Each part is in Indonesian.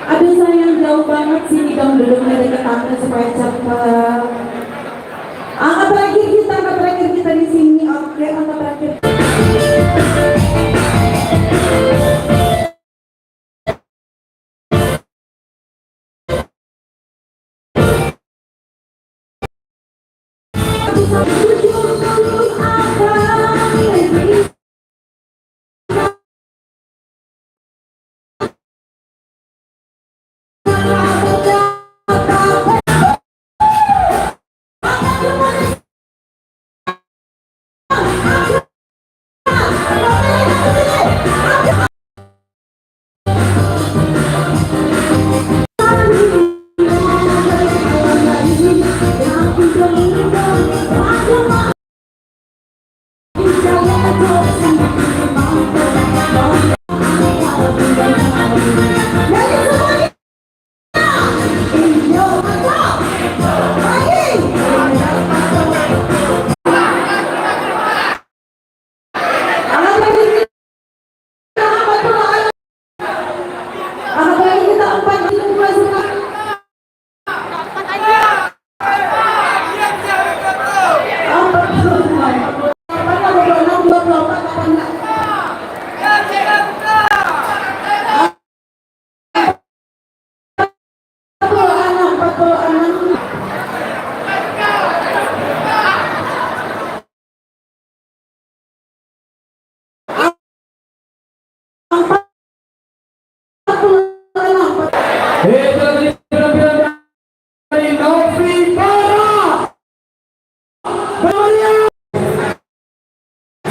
Aduh sayang, jauh banget sini dong, duduknya deket supaya cepet. Angkat terakhir kita di sini. Oke, angkat terakhir.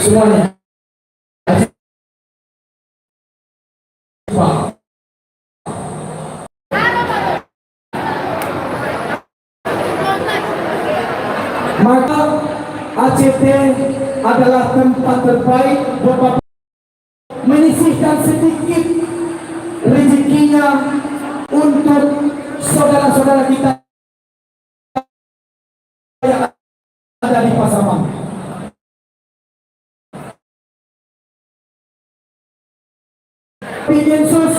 Semuanya. Maka ACT adalah tempat terbaik buat menyisihkan sedikit rezekinya untuk saudara-saudara kita yang ada di Pasaman. Densus,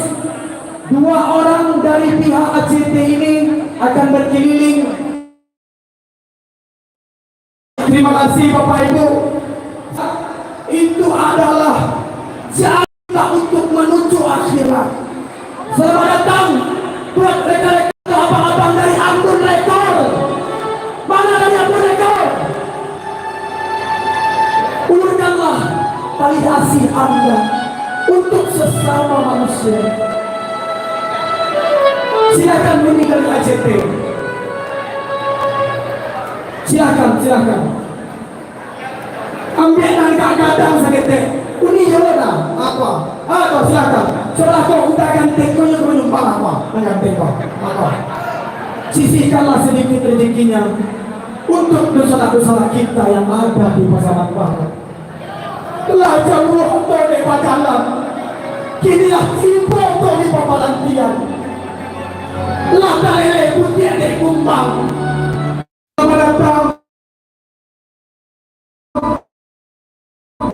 2 orang dari pihak ACT ini akan berkeliling. Terima kasih Bapak Ibu. Itu adalah jalan untuk menuju akhirat. Selamat datang buat rekan-rekan abang-abang dari Ambon Rekor. Mana dari Ambon Rekor? Ulurkanlah tali kasih Anda untuk sesama manusia. Silakan meninggal di ACT. Silakan. Ambil nangka kadang sakit. Uni yola apa? Silakan. Setelah kau utakan tekonya kau nyumpah apa? Mengantek apa? Sisihkanlah sedikit rezekinya untuk dosa-dosa kita yang ada di Pasaman Barat. Telah jauh dari padalan, kinilah simpul dari papalan tiang. Lah dalele putih dari kumbang,